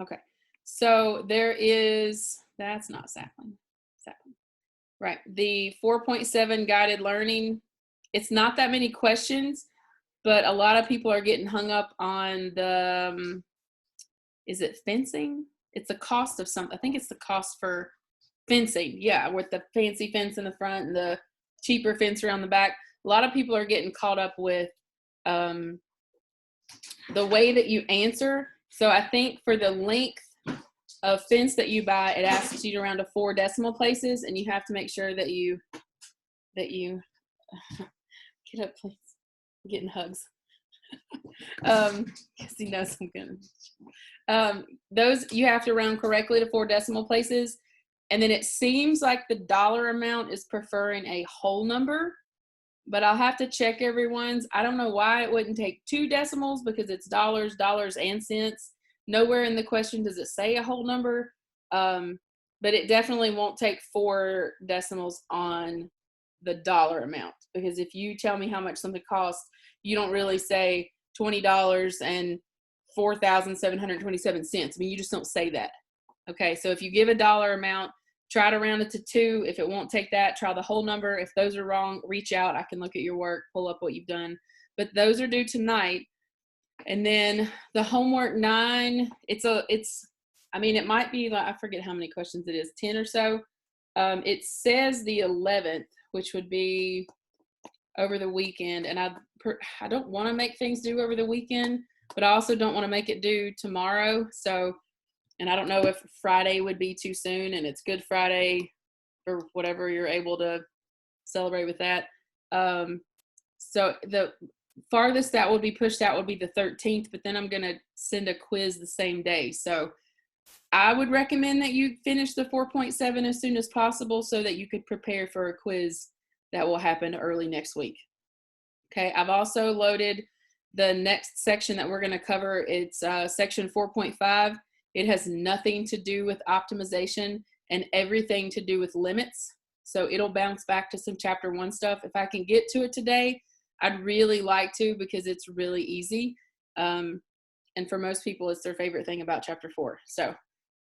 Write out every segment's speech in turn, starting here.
Okay, so there is, that's not sapling. Right, the 4.7 guided learning, it's not that many questions, but a lot of people are getting hung up on the, is it fencing? It's the cost of something. I think it's the cost for fencing. Yeah, with the fancy fence in the front and the cheaper fence around the back. A lot of people are getting caught up with the way that you answer. So I think for the length of fence that you buy, it asks you to round to 4 decimal places, and you have to make sure that you get up, please. I'm getting hugs. Because he knows I'm gonna. Those you have to round correctly to 4 decimal places, and then it seems like the dollar amount is preferring a whole number, but I'll have to check everyone's. I don't know why it wouldn't take 2 decimals because it's dollars, and cents. Nowhere in the question does it say a whole number, but it definitely won't take 4 decimals on the dollar amount, because if you tell me how much something costs, you don't really say $20 and 4,727 cents. I mean, you just don't say that. Okay, so if you give a dollar amount, try to round it to 2. If it won't take that, try the whole number. If those are wrong, reach out. I can look at your work, pull up what you've done. But those are due tonight. And then the homework 9, I mean, it might be like, I forget how many questions it is, 10 or so. It says the 11th, which would be over the weekend. And I don't want to make things due over the weekend, but I also don't want to make it due tomorrow. So, and I don't know if Friday would be too soon, and it's Good Friday or whatever you're able to celebrate with that. So the farthest that would be pushed out would be the 13th, but then I'm going to send a quiz the same day. So I would recommend that you finish the 4.7 as soon as possible so that you could prepare for a quiz that will happen early next week. Okay, I've also loaded the next section that we're going to cover. It's section 4.5. It has nothing to do with optimization and everything to do with limits. So it'll bounce back to some chapter 1 stuff. If I can get to it today, I'd really like to, because it's really easy. And for most people, it's their favorite thing about chapter 4. So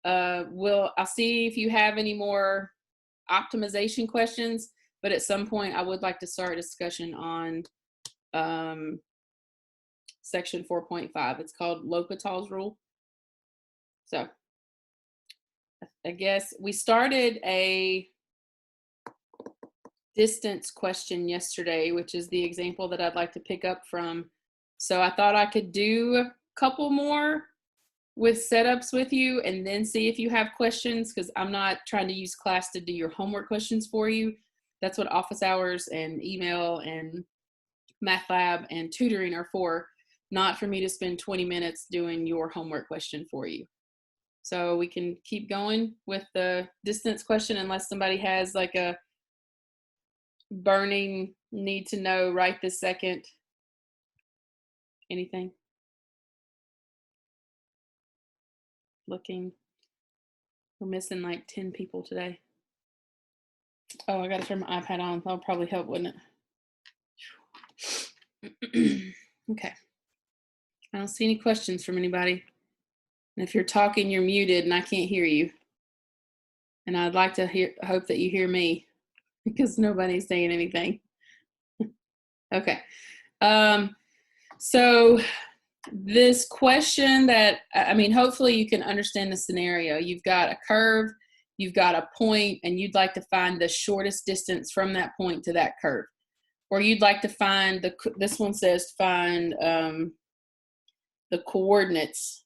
I'll see if you have any more optimization questions, but at some point I would like to start a discussion on section 4.5. It's called L'Hopital's rule. So I guess we started a distance question yesterday, which is the example that I'd like to pick up from. So I thought I could do a couple more with setups with you and then see if you have questions, because I'm not trying to use class to do your homework questions for you. That's what office hours and email and math lab and tutoring are for, not for me to spend 20 minutes doing your homework question for you. So we can keep going with the distance question unless somebody has like a burning need to know right this second. Anything? Looking. We're missing like 10 people today. Oh, I gotta turn my iPad on. That'll probably help, wouldn't it? Okay. I don't see any questions from anybody. And if you're talking, you're muted and I can't hear you. And I'd like to hope that you hear me, because nobody's saying anything. Okay. So this question that, I mean, hopefully you can understand the scenario. You've got a curve, you've got a point, and you'd like to find the shortest distance from that point to that curve. Or you'd like to find, this one says find the coordinates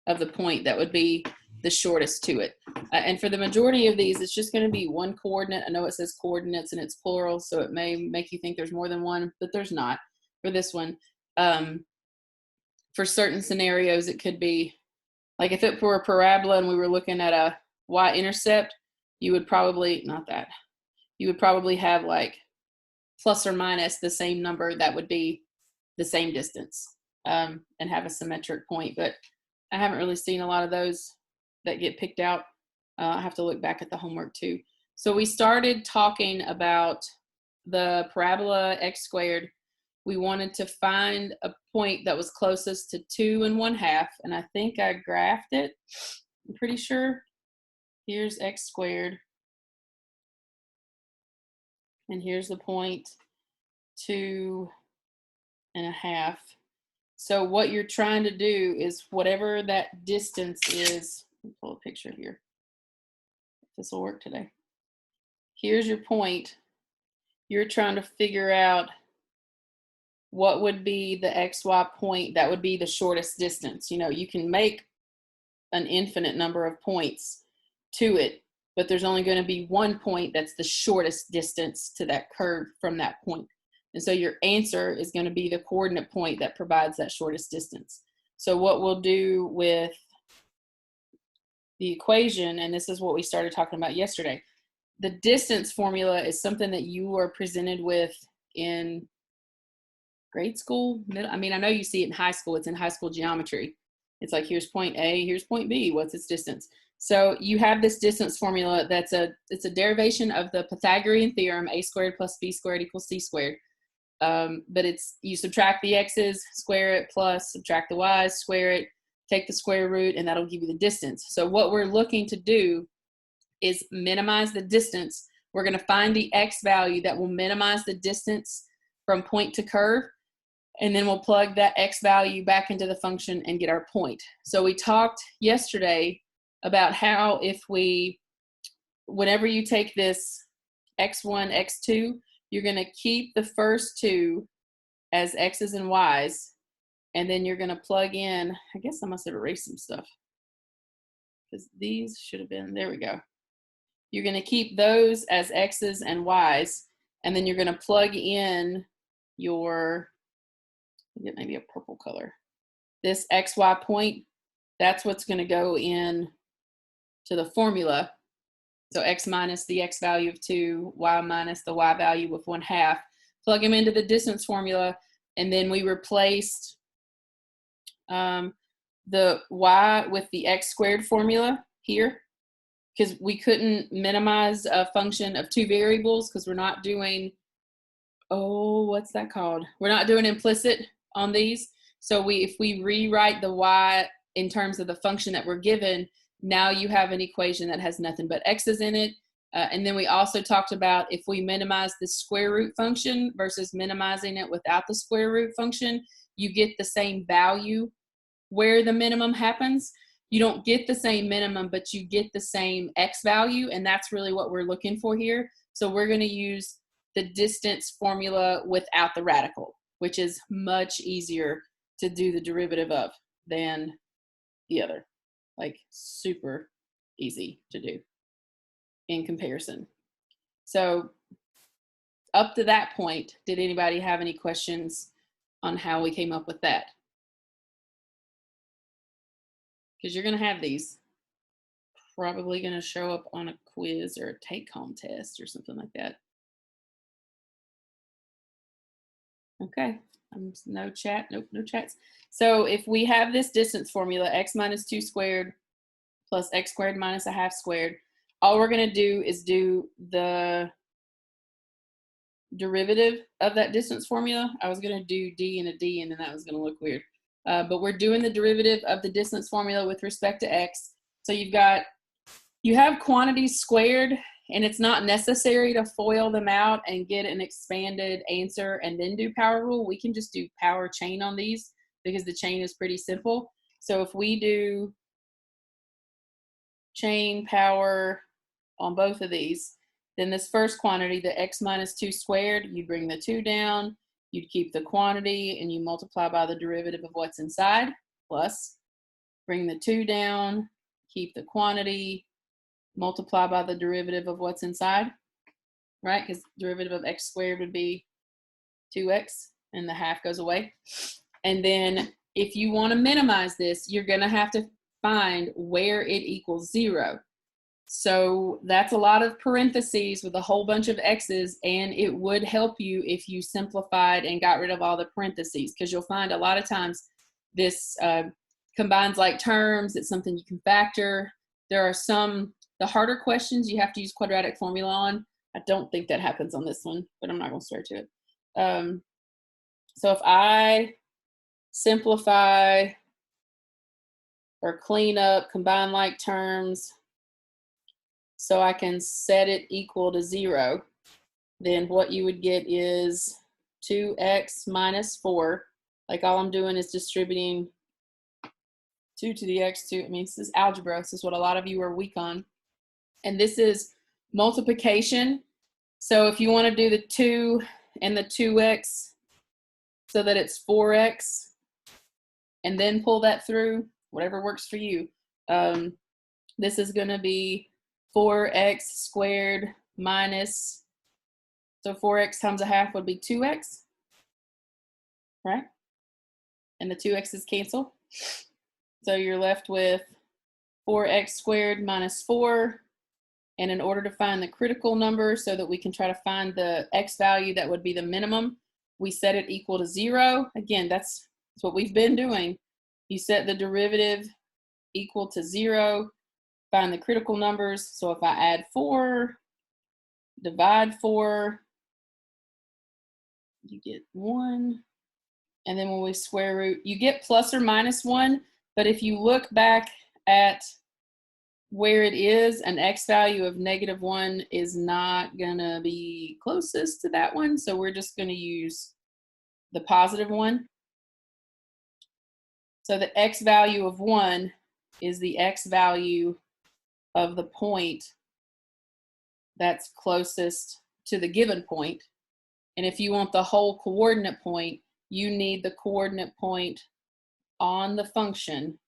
of the point that would be the shortest to it. And for the majority of these, it's just going to be one coordinate. I know it says coordinates and it's plural, so it may make you think there's more than one, but there's not for this one. For certain scenarios, it could be, like if it were a parabola and we were looking at a y-intercept, you would probably, you would probably have like plus or minus the same number that would be the same distance, and have a symmetric point. But I haven't really seen a lot of those that get picked out. I have to look back at the homework too. So we started talking about the parabola x squared, we wanted to find a point that was closest to 2 1/2, and I think I graphed it. I'm pretty sure. Here's x squared, and here's the point 2 1/2. So what you're trying to do is whatever that distance is, let me pull a picture here. This will work today. Here's your point. You're trying to figure out what would be the XY point that would be the shortest distance. You know, you can make an infinite number of points to it, but there's only going to be one point that's the shortest distance to that curve from that point. And so your answer is going to be the coordinate point that provides that shortest distance. So what we'll do with the equation, and this is what we started talking about yesterday, the distance formula is something that you are presented with in grade school. I mean, I know you see it in high school. It's in high school geometry. It's like, here's point A, here's point B. What's its distance? So you have this distance formula it's a derivation of the Pythagorean theorem, a squared plus b squared equals c squared. But you subtract the x's, square it, plus subtract the y's, square it, take the square root, and that'll give you the distance. So what we're looking to do is minimize the distance. We're going to find the x value that will minimize the distance from point to curve, and then we'll plug that x value back into the function and get our point. So we talked yesterday about how whenever you take this x1, x2, you're going to keep the first two as x's and y's, and then you're going to plug in, I guess I must have erased some stuff, because these should have been, there we go. You're going to keep those as x's and y's, and then you're going to plug in your, get maybe a purple color, this xy point. That's what's going to go in to the formula. So x minus the x value of 2, y minus the y value of 1/2. Plug them into the distance formula, and then we replaced the y with the x squared formula here, because we couldn't minimize a function of two variables because we're not doing, what's that called? We're not doing implicit on these. So if we rewrite the y in terms of the function that we're given, now you have an equation that has nothing but x's in it. And then we also talked about if we minimize the square root function versus minimizing it without the square root function, you get the same value where the minimum happens. You don't get the same minimum, but you get the same x value, and that's really what we're looking for here. So we're going to use the distance formula without the radical, which is much easier to do the derivative of than the other. Like, super easy to do in comparison. So up to that point, did anybody have any questions on how we came up with that? Because you're going to have these probably going to show up on a quiz or a take-home test or something like that. Okay, no chat, nope, no chats. So if we have this distance formula, x minus 2 squared plus x squared minus 1/2 squared, all we're going to do is do the derivative of that distance formula. I was going to do d and a d, and then that was going to look weird. But we're doing the derivative of the distance formula with respect to x. So you have quantities squared, and it's not necessary to FOIL them out and get an expanded answer and then do power rule. We can just do power chain on these because the chain is pretty simple. So if we do chain power on both of these, then this first quantity, the x minus 2 squared, you bring the 2 down, you'd keep the quantity, and you multiply by the derivative of what's inside, plus bring the 2 down, keep the quantity, multiply by the derivative of what's inside, right? Because derivative of x squared would be 2x, and the half goes away. And then if you want to minimize this, you're going to have to find where it equals 0. So that's a lot of parentheses with a whole bunch of x's, and it would help you if you simplified and got rid of all the parentheses, because you'll find a lot of times this combines like terms. It's something you can factor. There are the harder questions you have to use quadratic formula on. I don't think that happens on this one, but I'm not going to swear to it. So if I simplify or clean up, combine like terms, so I can set it equal to 0, then what you would get is 2x minus 4. Like all I'm doing is distributing 2 to the x2. I mean, this is algebra. This is what a lot of you are weak on. And this is multiplication. So if you want to do the 2 and the 2x so that it's 4x, and then pull that through, whatever works for you. This is going to be 4x squared minus, so 4x times a half would be 2x, right? And the 2x's cancel. So you're left with 4x squared minus 4. And in order to find the critical number so that we can try to find the x value that would be the minimum, we set it equal to 0. Again, that's what we've been doing. You set the derivative equal to 0, find the critical numbers. So if I add 4, divide 4, you get 1. And then when we square root, you get plus or minus 1. But if you look back at where it is, an x value of -1 is not going to be closest to that one. So we're just going to use the positive one. So the x value of 1 is the x value of the point that's closest to the given point. And if you want the whole coordinate point, you need the coordinate point on the function.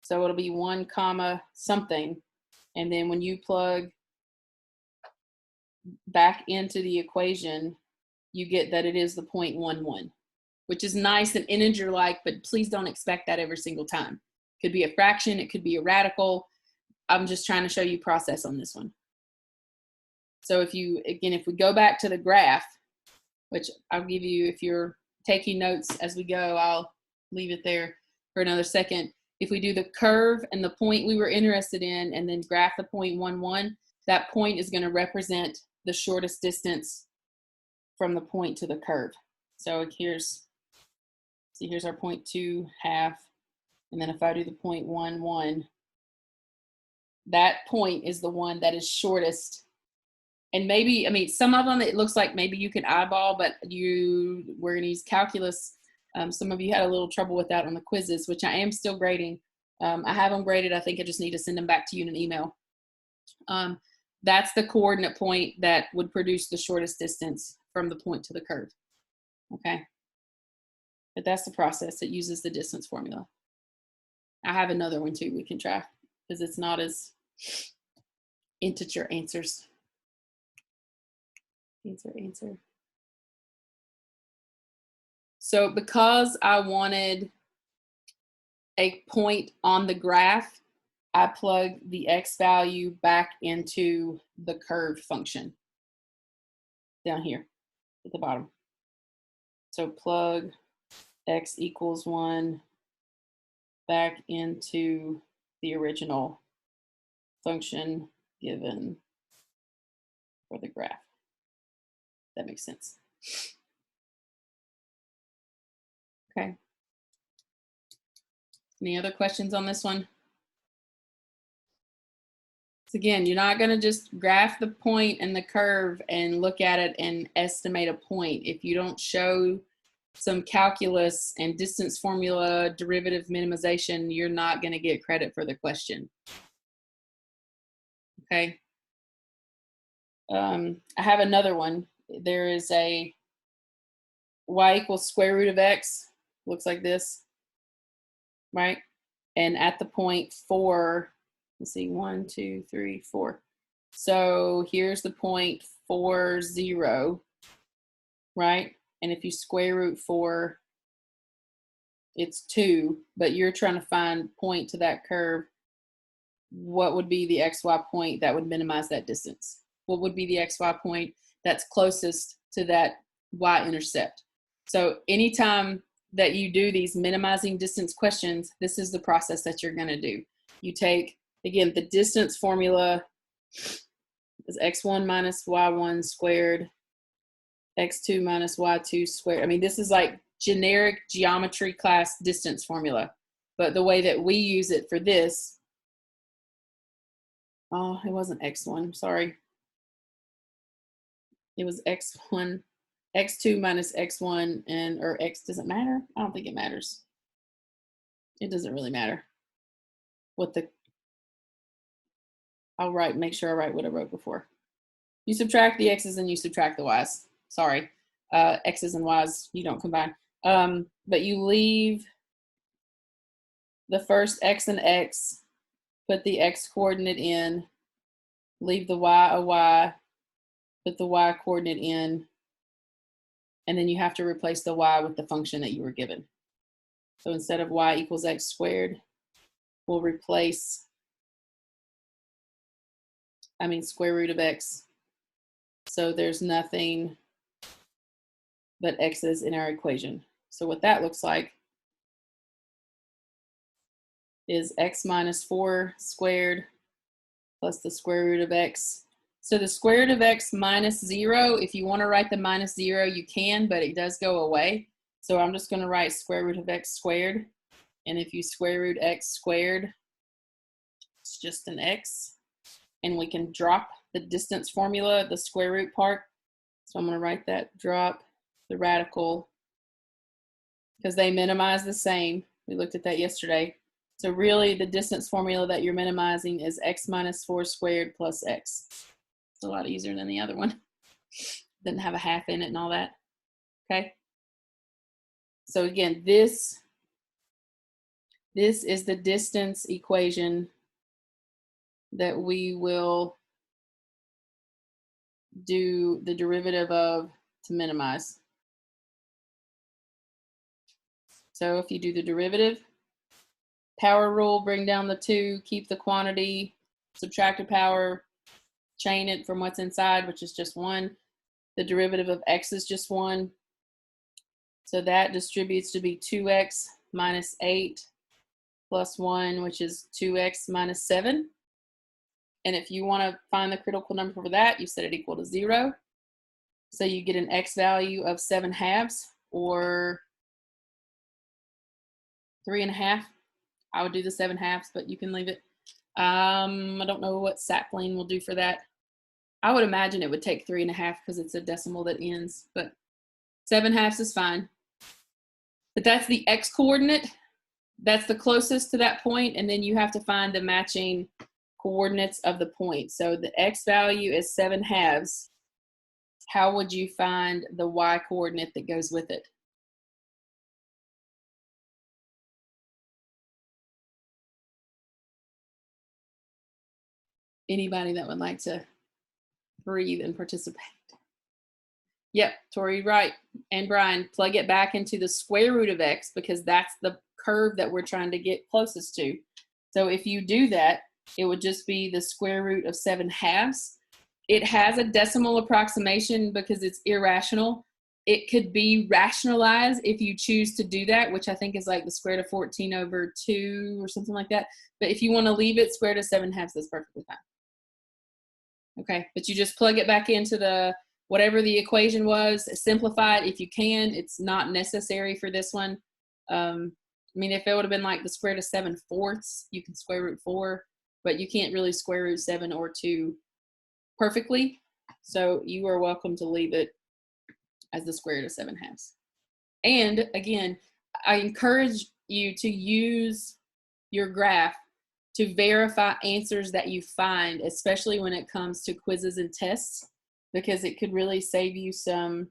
So it'll be 1 comma something. And then when you plug back into the equation, you get that it is the 0.11, which is nice and integer-like, but please don't expect that every single time. It could be a fraction, it could be a radical. I'm just trying to show you process on this one. So if you, again, if we go back to the graph, which I'll give you, if you're taking notes as we go, I'll leave it there for another second. If we do the curve and the point we were interested in and then graph the 0.11, that point is going to represent the shortest distance from the point to the curve. So here's our 0.2 half. And then if I do the 0.11, that point is the one that is shortest. And maybe, I mean, some of them, it looks like maybe you can eyeball, but we're going to use calculus. Some of you had a little trouble with that on the quizzes, which I am still grading. I have them graded. I think I just need to send them back to you in an email. That's the coordinate point that would produce the shortest distance from the point to the curve. Okay. But that's the process. It uses the distance formula. I have another one too we can try because it's not as integer answers. Answer. So because I wanted a point on the graph, I plug the x value back into the curve function down here at the bottom. So plug x equals 1 back into the original function given for the graph. That makes sense. Okay. Any other questions on this one? So again, you're not going to just graph the point and the curve and look at it and estimate a point. If you don't show some calculus and distance formula, derivative minimization, you're not going to get credit for the question. Okay. I have another one. There is a y equals square root of x. Looks like this, right? And at the point 4, let's see, 1, 2, 3, 4. So here's the point 4, 0, right? And if you square root 4, it's 2, but you're trying to find point to that curve. What would be the xy point that would minimize that distance? What would be the xy point that's closest to that y-intercept? So anytime that you do these minimizing distance questions, this is the process that you're going to do. You take, again, the distance formula is x1 minus y1 squared, x2 minus y2 squared. I mean, this is like generic geometry class distance formula, but the way that we use it for this, oh, it wasn't x1, sorry. It was x1, x2 minus x1, and, or x, does it matter? I don't think it matters. It doesn't really matter what the, I'll write, make sure I write what I wrote before. You subtract the x's and you subtract the y's. Sorry, x's and y's, you don't combine. But you leave the first x and x, put the x coordinate in, leave the y a y, put the y coordinate in, and then you have to replace the y with the function that you were given. So instead of y equals x squared, we'll replace, square root of x. So there's nothing but x's in our equation. So what that looks like is x minus 4 squared plus the square root of x. So the square root of x minus 0, if you want to write the minus 0, you can, but it does go away. So I'm just going to write square root of x squared. And if you square root x squared, it's just an x. And we can drop the distance formula, the square root part. So I'm going to write that, drop the radical, because they minimize the same. We looked at that yesterday. So really the distance formula that you're minimizing is x minus 4 squared plus x. It's a lot easier than the other one. Didn't have a half in it and all that. Okay. So again, this is the distance equation that we will do the derivative of to minimize. So if you do the derivative, power rule, bring down the 2, keep the quantity, subtract the power, chain it from what's inside, which is just 1. The derivative of x is just 1. So that distributes to be 2x minus 8 plus 1, which is 2x minus 7. And if you want to find the critical number for that, you set it equal to 0. So you get an x value of 7/2, or 3.5. I would do the 7/2, but you can leave it. I don't know what Sapling will do for that. I would imagine it would take 3.5 because it's a decimal that ends, but 7/2 is fine. But that's the x coordinate. That's the closest to that point, and then you have to find the matching coordinates of the point. So the x value is 7/2. How would you find the y coordinate that goes with it? Anybody that would like to breathe and participate? Yep, Tori, right. And Brian, plug it back into the square root of x, because that's the curve that we're trying to get closest to. So if you do that, it would just be the square root of 7/2. It has a decimal approximation because it's irrational. It could be rationalized if you choose to do that, which I think is like the square root of 14 over 2 or something like that. But if you want to leave it square root of 7/2, that's perfectly fine. Okay, but you just plug it back into the whatever the equation was, simplify it if you can. It's not necessary for this one. If it would have been like the square root of 7/4, you can square root 4, but you can't really square root 7 or 2 perfectly. So you are welcome to leave it as the square root of 7/2. And again, I encourage you to use your graph to verify answers that you find, especially when it comes to quizzes and tests, because it could really save you some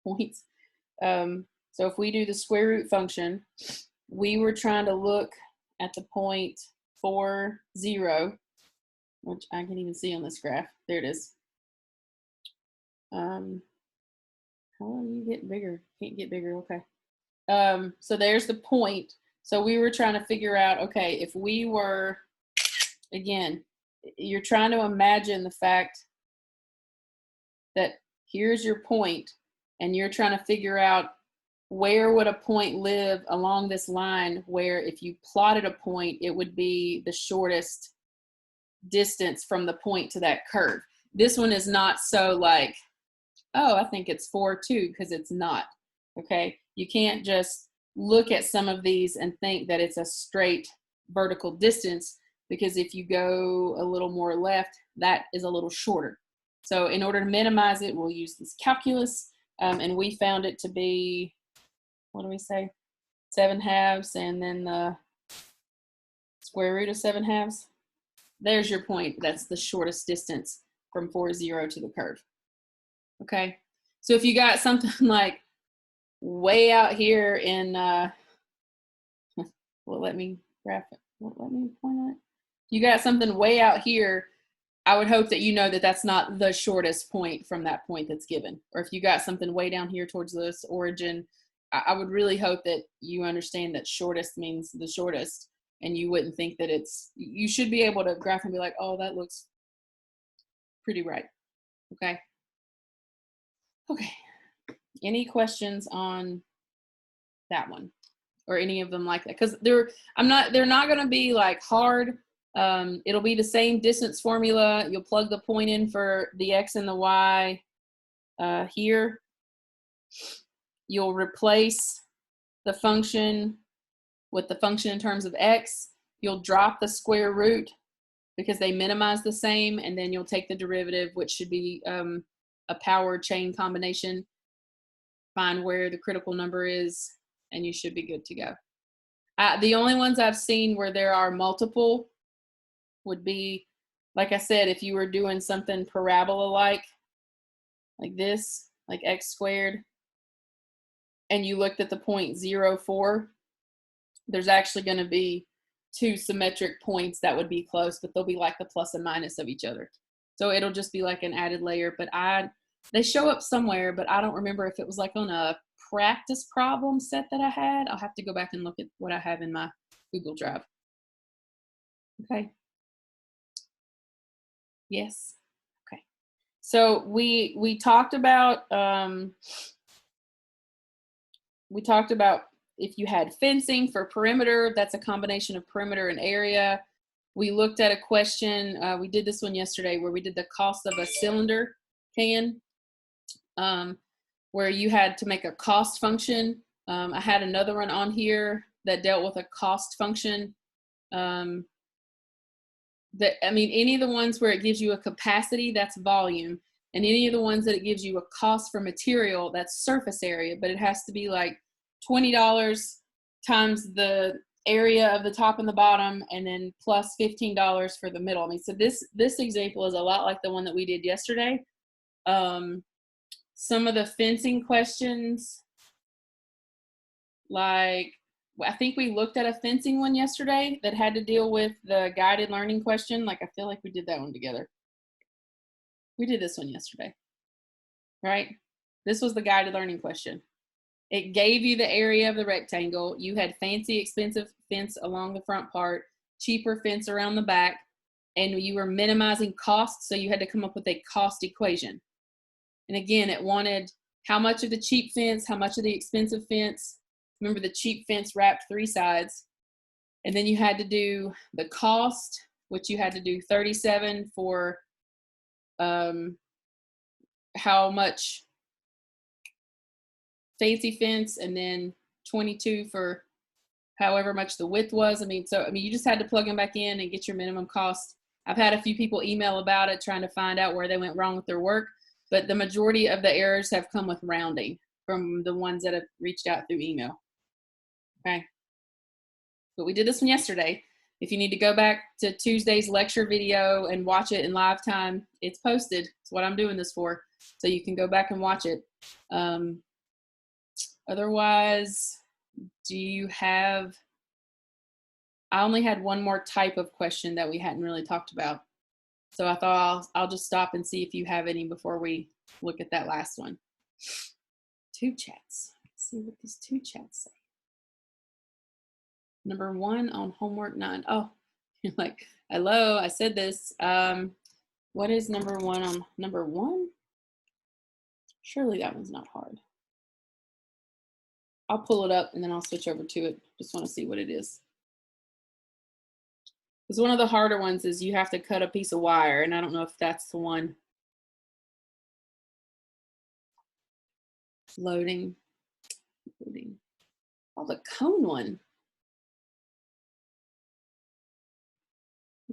points. So if we do the square root function, we were trying to look at the point 4, 0, which I can even see on this graph. There it is. How do you get bigger? Can't get bigger, okay. So there's the point. So we were trying to figure out, okay, if we were, again, you're trying to imagine the fact that here's your point, and you're trying to figure out where would a point live along this line, where if you plotted a point, it would be the shortest distance from the point to that curve. This one is not so like oh, I think it's 4 too, because it's not. Okay, you can't just look at some of these and think that it's a straight vertical distance, because if you go a little more left, that is a little shorter. So in order to minimize it, we'll use this calculus, and we found it to be, what do we say, 7/2, and then the square root of 7/2. There's your point. That's the shortest distance from 4, 0 to the curve. Okay, so if you got something like way out here in, well, let me graph it. Well, let me point on it. You got something way out here, I would hope that you know that that's not the shortest point from that point that's given. Or if you got something way down here towards this origin, I would really hope that you understand that shortest means the shortest, and you wouldn't think that it's, you should be able to graph and be like, oh, that looks pretty right. Okay. Okay. Any questions on that one or any of them like that? Because they're not going to be like hard. It'll be the same distance formula. You'll plug the point in for the x and the y here. You'll replace the function with the function in terms of x. You'll drop the square root because they minimize the same, and then you'll take the derivative, which should be a power chain combination. Find where the critical number is, and you should be good to go. The only ones I've seen where there are multiple would be, like I said, if you were doing something parabola-like, like this, like x squared, and you looked at the point 0, 4, there's actually going to be two symmetric points that would be close, but they'll be like the plus and minus of each other. So it'll just be like an added layer, but they show up somewhere, but I don't remember if it was like on a practice problem set that I had. I'll have to go back and look at what I have in my Google Drive. Okay. Yes. Okay. So we talked about if you had fencing for perimeter, that's a combination of perimeter and area. We looked at a question, we did this one yesterday, where we did the cost of a cylinder can, where you had to make a cost function. I had another one on here that dealt with a cost function. Any of the ones where it gives you a capacity, that's volume. And any of the ones that it gives you a cost for material, that's surface area, but it has to be like $20 times the area of the top and the bottom, and then plus $15 for the middle. So this example is a lot like the one that we did yesterday. Some of the fencing questions, like I think we looked at a fencing one yesterday that had to deal with the guided learning question. Like I feel like we did that one together. We did this one yesterday, right? This was the guided learning question. It gave you the area of the rectangle. You had fancy, expensive fence along the front part, cheaper fence around the back, and you were minimizing costs, so you had to come up with a cost equation. And again, it wanted how much of the cheap fence, how much of the expensive fence. Remember, the cheap fence wrapped 3 sides. And then you had to do the cost, which you had to do 37 for how much fancy fence, and then 22 for however much the width was. You just had to plug them back in and get your minimum cost. I've had a few people email about it, trying to find out where they went wrong with their work, but the majority of the errors have come with rounding from the ones that have reached out through email. Okay. But we did this one yesterday. If you need to go back to Tuesday's lecture video and watch it in live time, it's posted. It's what I'm doing this for. So you can go back and watch it. Otherwise, I only had one more type of question that we hadn't really talked about. So I thought I'll just stop and see if you have any before we look at that last one. 2 chats. Let's see what these 2 chats say. Number 1 on homework 9. Oh, you're like, hello, I said this. What is number 1 on number 1? Surely that one's not hard. I'll pull it up and then I'll switch over to it. Just want to see what it is. Because one of the harder ones is you have to cut a piece of wire, and I don't know if that's the one. Loading. Loading. Oh, the cone one.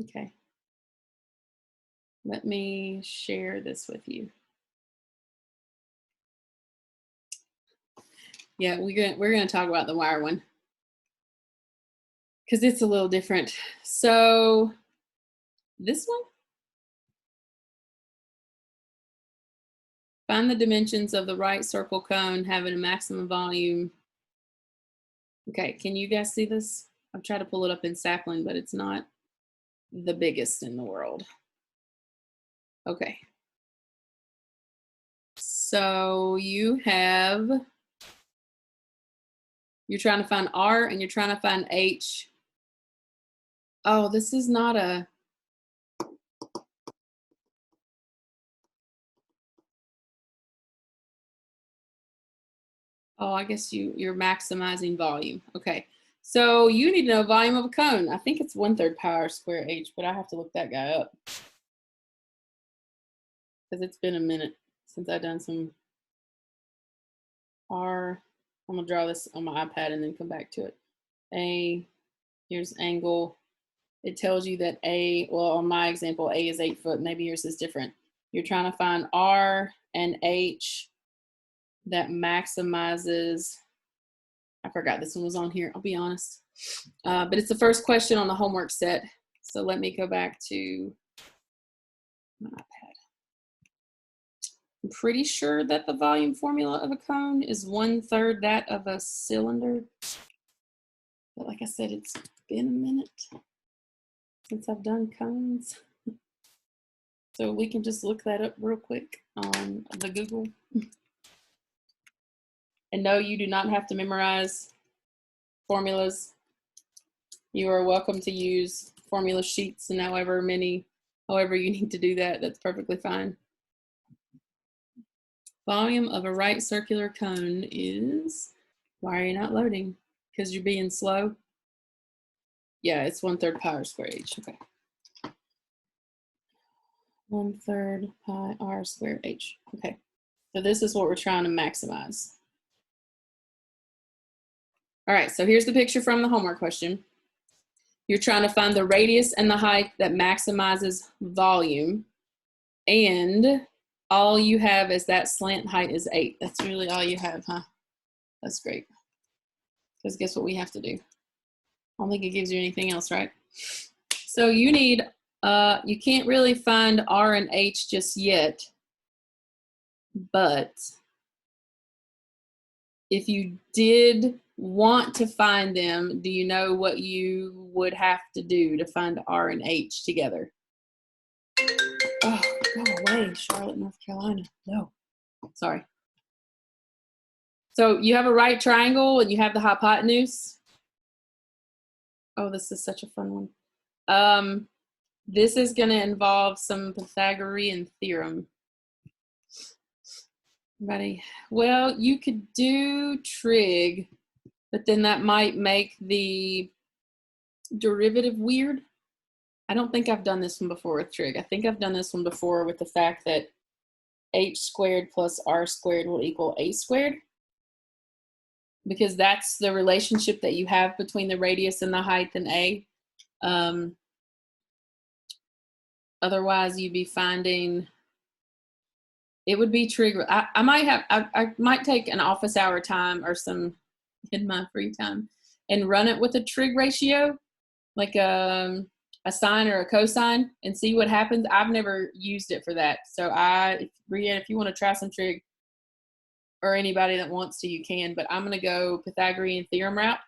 Okay. Let me share this with you. Yeah, we're gonna talk about the wire one because it's a little different. So this one, find the dimensions of the right circle cone having a maximum volume. Okay, can you guys see this? I've tried to pull it up in Sapling, but it's not the biggest in the world. Okay. So you're trying to find R and you're trying to find H. Oh, this is not a, oh, I guess you're maximizing volume. Okay. So you need to know volume of a cone. I think it's 1/3 pi r square H, but I have to look that guy up because it's been a minute since I've done some R. I'm gonna draw this on my iPad and then come back to it. Here's angle. It tells you that well, on my example, A is 8 foot. Maybe yours is different. You're trying to find R and H that maximizes, I forgot this one was on here, I'll be honest. But it's the first question on the homework set. So let me go back to my iPad. I'm pretty sure that the volume formula of a cone is 1/3 that of a cylinder. But like I said, it's been a minute since I've done cones. So we can just look that up real quick on the Google. And no, you do not have to memorize formulas. You are welcome to use formula sheets and however you need to do that, that's perfectly fine. Volume of a right circular cone is, why are you not loading? Because you're being slow? Yeah, it's 1/3 pi r square H, okay. 1/3 pi r square H, okay. So this is what we're trying to maximize. All right, so here's the picture from the homework question. You're trying to find the radius and the height that maximizes volume, and all you have is that slant height is 8. That's really all you have, huh? That's great. Because guess what we have to do? I don't think it gives you anything else, right? So you need, you can't really find R and H just yet, but if you did want to find them, do you know what you would have to do to find R and H together? Oh, go away, Charlotte, North Carolina. No, sorry. So you have a right triangle and you have the hypotenuse. Oh, this is such a fun one. This is going to involve some Pythagorean theorem. Ready? Well, you could do trig, but then that might make the derivative weird. I don't think I've done this one before with trig. I think I've done this one before with the fact that h squared plus r squared will equal a squared, because that's the relationship that you have between the radius and the height and a. Otherwise, you'd be finding, it would be trig. I might take an office hour time or some in my free time and run it with a trig ratio, like a sine or a cosine, and see what happens. I've never used it for that. So Brianne, if you want to try some trig, or anybody that wants to, you can, but I'm going to go Pythagorean theorem route,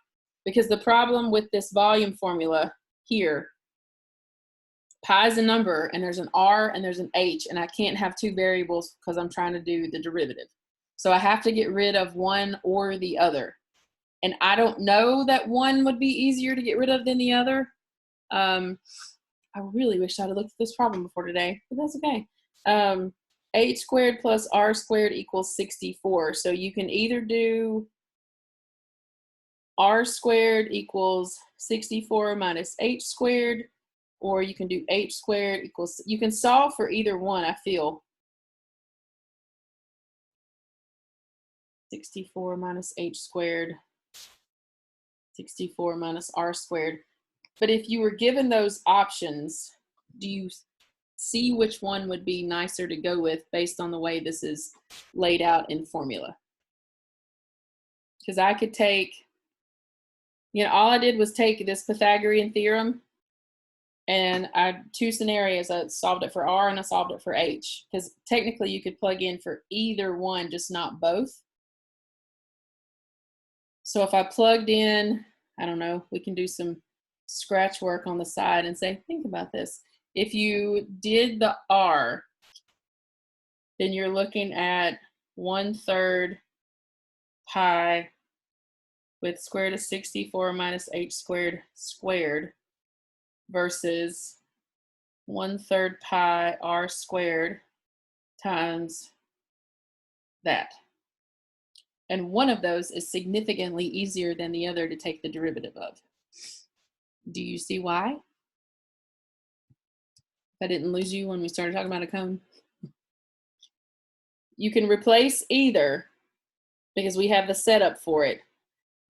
because the problem with this volume formula here, pi is a number and there's an R and there's an H, and I can't have two variables because I'm trying to do the derivative. So I have to get rid of one or the other. And I don't know that one would be easier to get rid of than the other. I really wish I'd have looked at this problem before today, but that's okay. H squared plus R squared equals 64. So you can either do R squared equals 64 minus H squared, or you can do H squared equals, you can solve for either one, I feel. 64 minus h squared, 64 minus r squared. But if you were given those options, do you see which one would be nicer to go with based on the way this is laid out in formula? Because I could take, you know, all I did was take this Pythagorean theorem and I had two scenarios. I solved it for R and I solved it for H, because technically you could plug in for either one, just not both. So if I plugged in, I don't know, we can do some scratch work on the side and say, think about this. If you did the R, then you're looking at 1/3 pi with square root of 64 minus h squared squared versus 1/3 pi r squared times that. And one of those is significantly easier than the other to take the derivative of. Do you see why? If I didn't lose you when we started talking about a cone. You can replace either because we have the setup for it,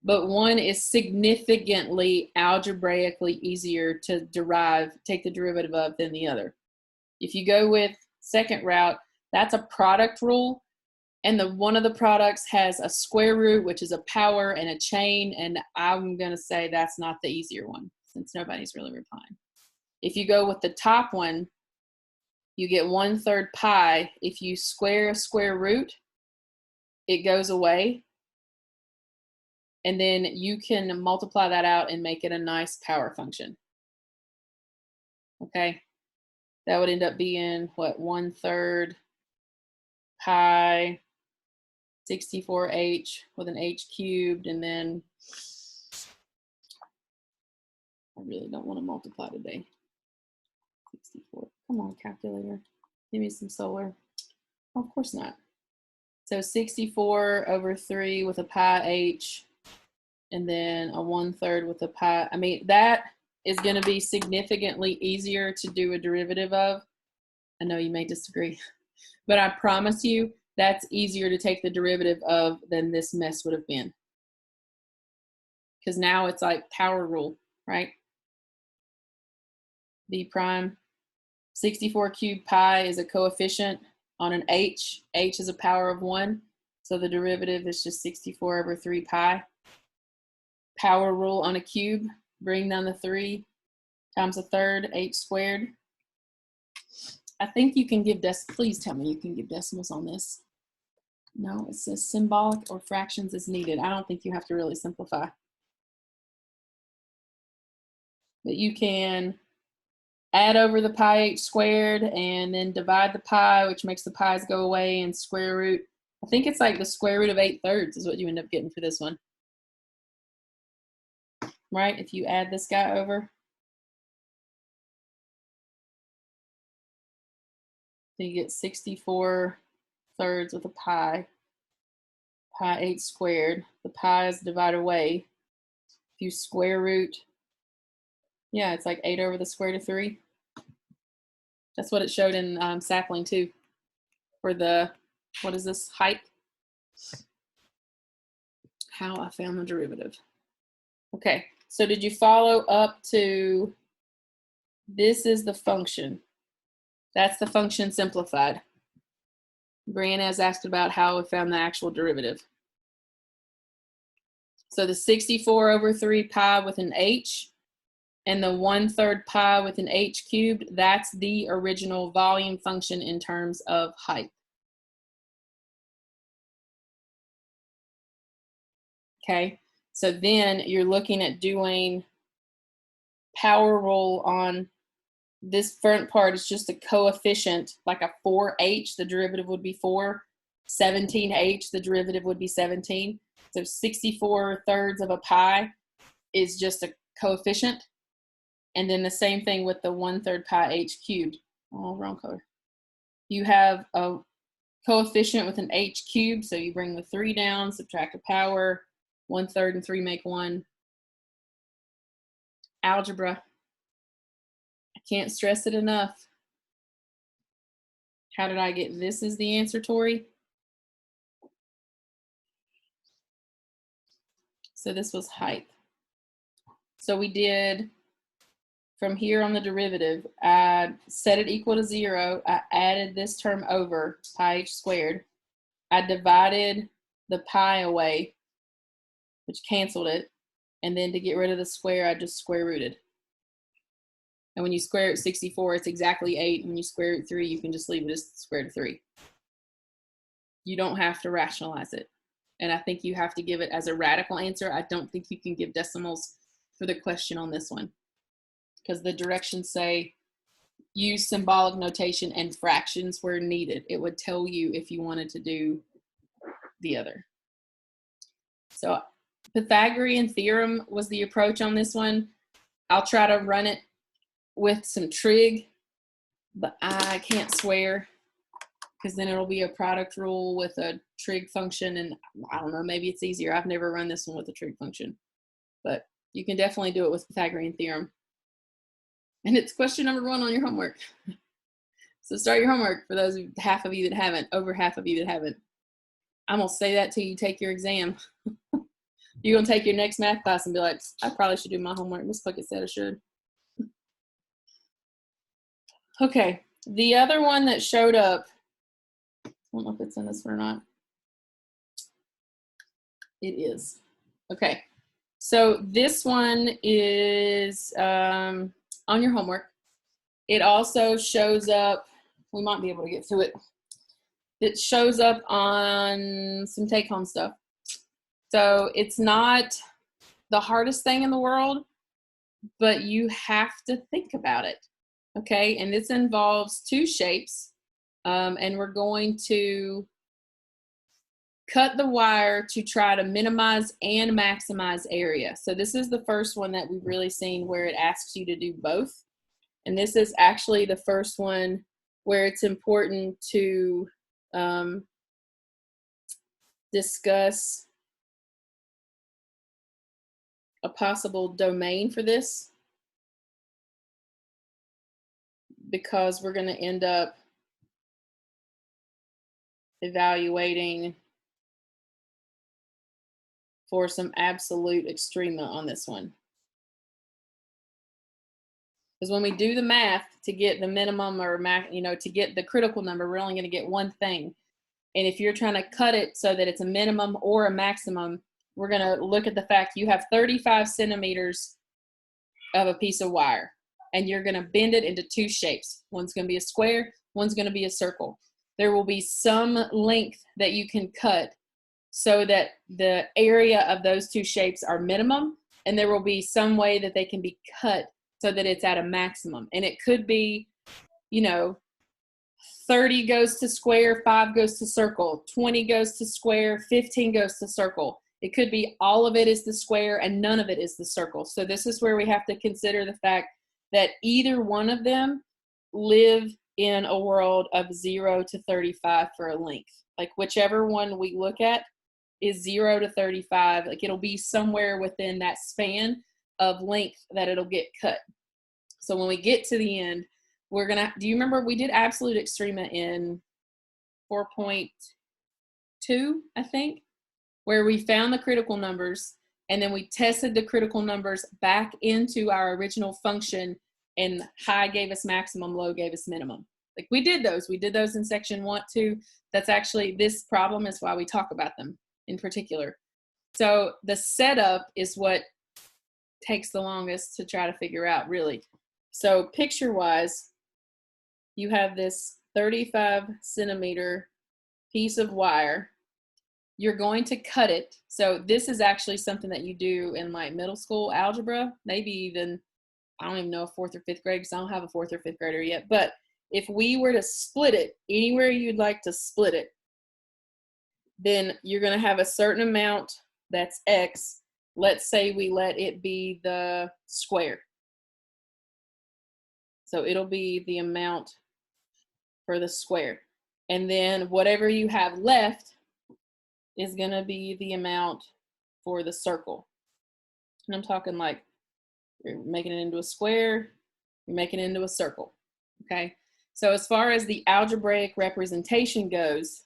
but one is significantly algebraically easier to derive, take the derivative of than the other. If you go with second route, that's a product rule, and one of the products has a square root, which is a power, and a chain, and I'm going to say that's not the easier one since nobody's really replying. If you go with the top one, you get 1/3 pi. If you square a square root, it goes away. And then you can multiply that out and make it a nice power function. Okay, that would end up being what, 1/3 pi 64h with an h cubed, and then I really don't want to multiply today. 64. Come on, calculator. Give me some solar. Oh, of course not. So 64/3 with a pi h, and then a 1/3 with a pi. I mean, that is going to be significantly easier to do a derivative of. I know you may disagree, but I promise you that's easier to take the derivative of than this mess would have been. Because now it's like power rule, right? B prime. 64 cubed pi is a coefficient on an h. H is a power of 1. So the derivative is just 64/3 pi. Power rule on a cube, bring down the 3 times 1/3, h squared. I think you can give please tell me you can give decimals on this. No, it says symbolic or fractions is needed. I don't think you have to really simplify. But you can add over the pi h squared and then divide the pi, which makes the pi's go away, and square root. I think it's like the square root of 8/3 is what you end up getting for this one. Right? If you add this guy over. So you get 64/3 with a pi h squared. The pi is divided away. If you square root, yeah, it's like 8 over the square root of 3. That's what it showed in Sapling too. For the, what is this, height? How I found the derivative. Okay, so did you follow up to, this is the function. That's the function simplified. Brianna has asked about how we found the actual derivative. So the 64/3 pi with an h and the 1/3 pi with an h cubed, that's the original volume function in terms of height. Okay, so then you're looking at doing power rule on this front part. Is just a coefficient, like a 4h, the derivative would be 4. 17h, the derivative would be 17. So 64/3 of a pi is just a coefficient. And then the same thing with the 1/3 pi h cubed. Oh, wrong color. You have a coefficient with an h cubed, so you bring the 3 down, subtract a power, 1/3 and 3 make 1. Algebra. I can't stress it enough. How did I get this as the answer, Tori? So this was height. So we did, from here on the derivative, I set it equal to 0. I added this term over, pi h squared. I divided the pi away, which canceled it. And then to get rid of the square, I just square rooted. And when you square root 64, it's exactly 8. When you square root 3, you can just leave it as square root of 3. You don't have to rationalize it. And I think you have to give it as a radical answer. I don't think you can give decimals for the question on this one, because the directions say use symbolic notation and fractions where needed. It would tell you if you wanted to do the other. So Pythagorean theorem was the approach on this one. I'll try to run it with some trig, but I can't swear, because then it'll be a product rule with a trig function, and I don't know, maybe it's easier. I've never run this one with a trig function, but you can definitely do it with Pythagorean theorem. And it's question number 1 on your homework. So start your homework for those half of you that haven't, over half of you that haven't. I'm gonna say that till you take your exam. You're gonna take your next math class and be like, I probably should do my homework. Miss Puckett said I should. Okay, the other one that showed up, I don't know if it's in this one or not. It is. Okay, so this one is on your homework. It also shows up, we might be able to get through it. It shows up on some take-home stuff. So it's not the hardest thing in the world, but you have to think about it. Okay, and this involves 2 shapes, and we're going to cut the wire to try to minimize and maximize area. So this is the first one that we've really seen where it asks you to do both. And this is actually the first one where it's important to discuss a possible domain for this, because we're going to end up evaluating for some absolute extrema on this one. Because when we do the math to get the minimum or to get the critical number, we're only going to get one thing. And if you're trying to cut it so that it's a minimum or a maximum, we're going to look at the fact you have 35 centimeters of a piece of wire, and you're going to bend it into 2 shapes. One's going to be a square, one's going to be a circle. There will be some length that you can cut so that the area of those 2 shapes are minimum, and there will be some way that they can be cut so that it's at a maximum. And it could be, 30 goes to square, 5 goes to circle, 20 goes to square, 15 goes to circle. It could be all of it is the square and none of it is the circle. So this is where we have to consider the fact that either one of them live in a world of 0 to 35 for a length. Like whichever one we look at is 0 to 35. Like it'll be somewhere within that span of length that it'll get cut. So when we get to the end, we're gonna, do you remember we did absolute extrema in 4.2, I think, where we found the critical numbers and then we tested the critical numbers back into our original function, and high gave us maximum, low gave us minimum. Like we did those in section 1, 2. That's actually, this problem is why we talk about them in particular. So the setup is what takes the longest to try to figure out, really. So picture wise, you have this 35 centimeter piece of wire. You're going to cut it. So this is actually something that you do in like middle school algebra, maybe even, I don't even know, 4th or 5th grade, because I don't have a 4th or 5th grader yet. But if we were to split it anywhere you'd like to split it, then you're going to have a certain amount that's X. Let's say we let it be the square. So it'll be the amount for the square. And then whatever you have left is going to be the amount for the circle. And I'm talking like you're making it into a square, you're making it into a circle. Okay. So as far as the algebraic representation goes,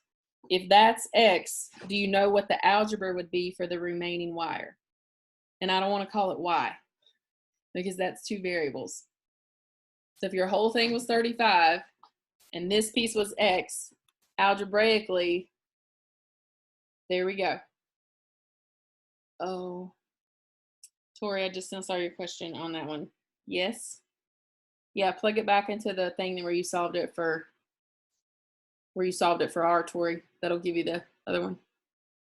if that's X, do you know what the algebra would be for the remaining wire? and I don't want to call it y because that's two variables. So if your whole thing was 35 and this piece was x, algebraically, there we go. Oh, Tori, I just saw your question on that one. Yes. Yeah, plug it back into the thing where you solved it for R, Tori. That'll give you the other one.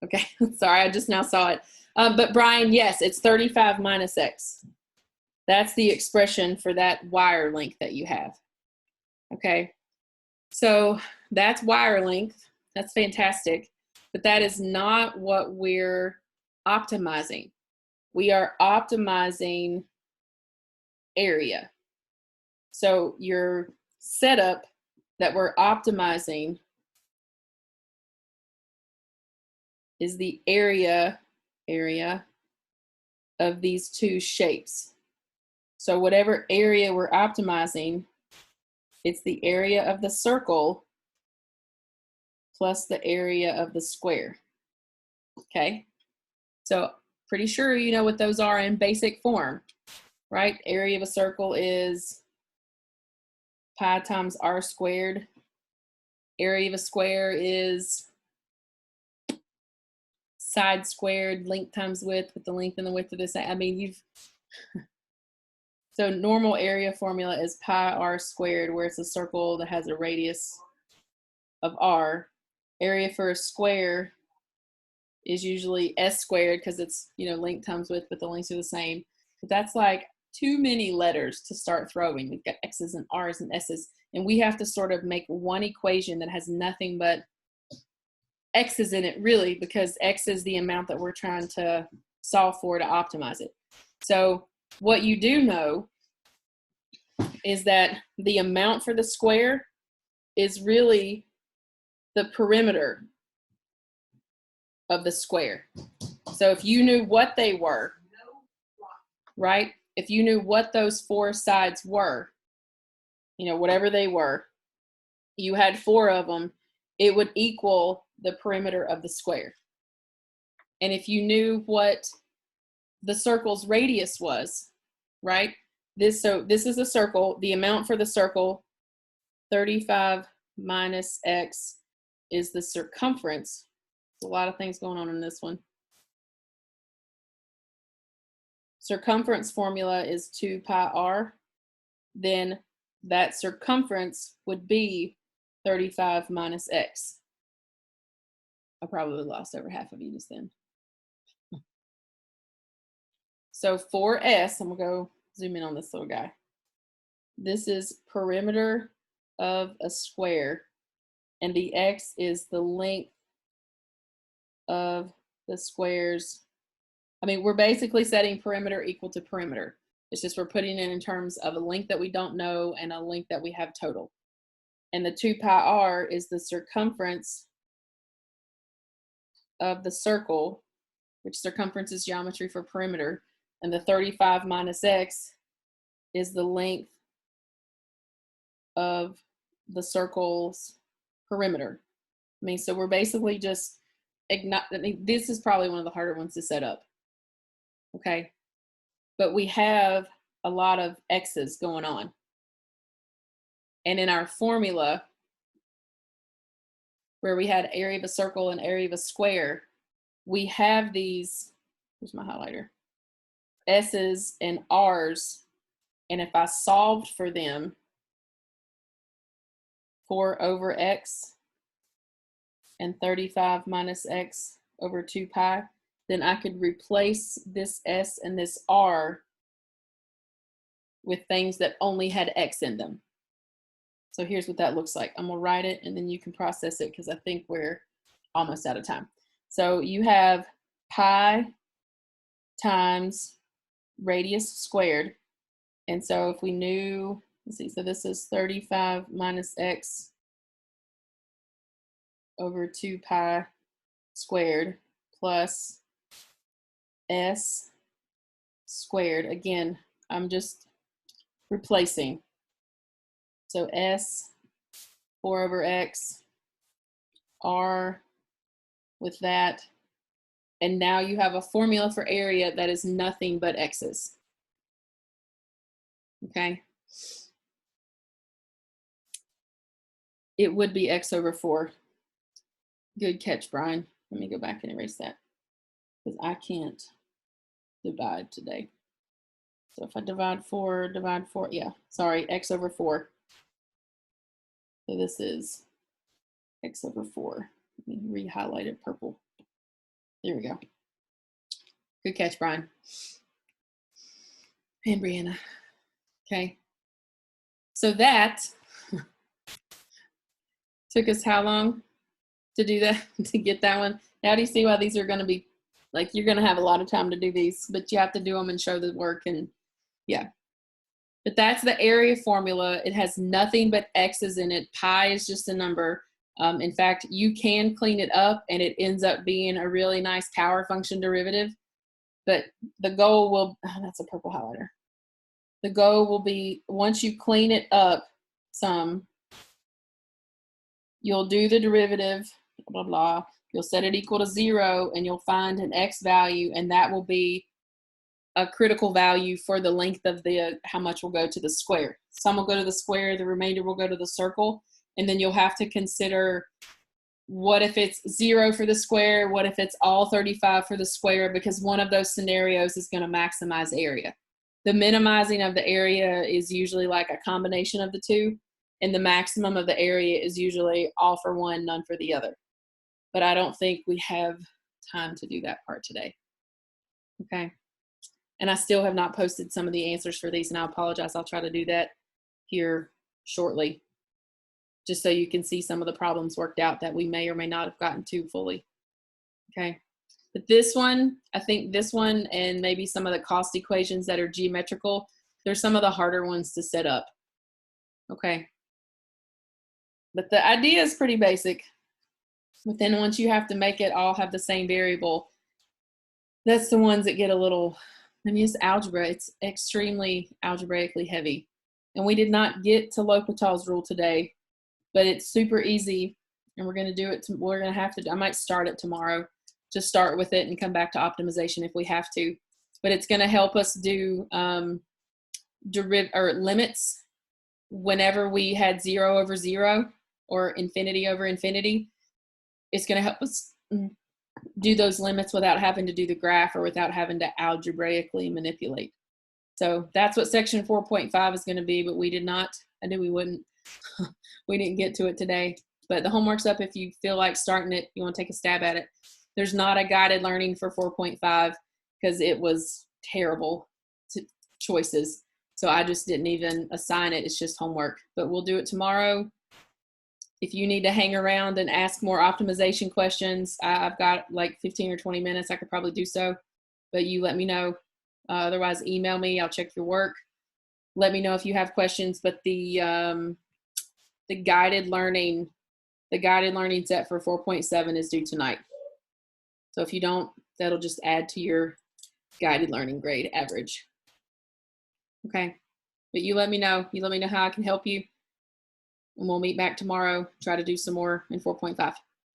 Okay, sorry, I just now saw it. But Brian, yes, it's 35 minus x. That's the expression for that wire length that you have. Okay, so that's wire length. That's fantastic, but that is not what we're optimizing. We are optimizing area. So your setup that we're optimizing is the area of these two shapes. So whatever area we're optimizing, it's the area of the circle plus the area of the square. Okay, so pretty sure you know what those are in basic form, right? Area of a circle is pi times r squared. Area of a square is side squared, length times width, with the length and the width of the same. I mean, you've so normal area formula is pi r squared, where it's a circle that has a radius of r. Area for a square is usually s squared because it's, you know, length times width, but the lengths are the same. But that's like too many letters to start throwing. We've got x's and r's and s's, and we have to sort of make one equation that has nothing but x's in it, really, because x is the amount that we're trying to solve for to optimize it. So what you do know is that the amount for the square is really the perimeter of the square. So if you knew what they were, right? If you knew what those four sides were, you know, whatever they were, you had four of them, it would equal the perimeter of the square. And if you knew what the circle's radius was, right? This is a circle. The amount for the circle, 35 minus x, is the circumference. There's a lot of things going on in this one. Circumference formula is 2 pi r. Then that circumference would be 35 minus x. I probably lost over half of you just then. So for S, I'm gonna go zoom in on this little guy. This is perimeter of a square, and the x is the length of the squares. I mean, we're basically setting perimeter equal to perimeter. It's just we're putting it in terms of a length that we don't know and a length that we have total. And the 2 pi r is the circumference of the circle, which circumference is geometry for perimeter, and the 35 minus x is the length of the circle's perimeter. I mean, so we're basically just, this is probably one of the harder ones to set up, okay? But we have a lot of x's going on. And in our formula, where we had area of a circle and area of a square, we have these, here's my highlighter, s's and r's, and if I solved for them, 4 over x and 35 minus x over 2 pi, then I could replace this s and this r with things that only had x in them. So here's what that looks like. I'm gonna write it and then you can process it because I think we're almost out of time. So you have pi times radius squared. And so if we knew, let's see, so this is 35 minus x over 2 pi squared plus s squared. Again, I'm just replacing. So s, 4 over x, r with that, And now you have a formula for area that is nothing but x's. Okay. It would be x over 4. Good catch, Brian. Let me go back and erase that because I can't divide today. So if I divide 4, yeah, sorry, x over 4. So this is x over 4. Let me re-highlight it purple. There we go. Good catch, Brian. And Brianna. Okay. So that took us how long to do that, to get that one? Now do you see why these are going to be, like, you're going to have a lot of time to do these, but you have to do them and show the work, and yeah. But that's the area formula. It has nothing but x's in it. Pi is just a number. In fact, you can clean it up and it ends up being a really nice power function derivative. But the goal will, oh, that's a purple highlighter. The goal will be, once you clean it up some, you'll do the derivative, blah, blah. You'll set it equal to 0 and you'll find an x value, and that will be a critical value for the length of the, how much will go to the square. Some will go to the square, the remainder will go to the circle, and then you'll have to consider, what if it's 0 for the square? What if it's all 35 for the square? Because one of those scenarios is going to maximize area. The minimizing of the area is usually like a combination of the two, and the maximum of the area is usually all for one, none for the other. But I don't think we have time to do that part today. Okay. And I still have not posted some of the answers for these, and I apologize. I'll try to do that here shortly, just so you can see some of the problems worked out that we may or may not have gotten to fully. Okay. But this one, I think this one and maybe some of the cost equations that are geometrical, they're some of the harder ones to set up. Okay. But the idea is pretty basic. But then once you have to make it all have the same variable, that's the ones that get a little, I mean, it's algebra. It's extremely algebraically heavy. And we did not get to L'Hopital's rule today, but it's super easy. And we're going to do it. We're going to have to, I might start it tomorrow. Just start with it and come back to optimization if we have to. But it's going to help us do limits whenever we had 0 over 0 or infinity over infinity. It's going to help us do those limits without having to do the graph or without having to algebraically manipulate. So that's what section 4.5 is going to be, but we did not, I knew we wouldn't. We didn't get to it today, but the homework's up if you feel like starting it, you want to take a stab at it. There's not a guided learning for 4.5 because it was terrible choices. So I just didn't even assign it. It's just homework, but we'll do it tomorrow. If you need to hang around and ask more optimization questions, I've got like 15 or 20 minutes. I could probably do so, but you let me know. Otherwise, email me. I'll check your work. Let me know if you have questions. But the guided learning set for 4.7 is due tonight. So if you don't, that'll just add to your guided learning grade average. Okay, but you let me know. You let me know how I can help you. And we'll meet back tomorrow, try to do some more in 4.5.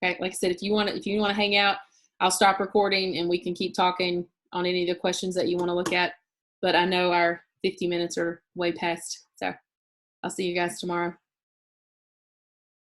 Okay, like I said, if you want to hang out, I'll stop recording and we can keep talking on any of the questions that you want to look at. But I know our 50 minutes are way past, so I'll see you guys tomorrow.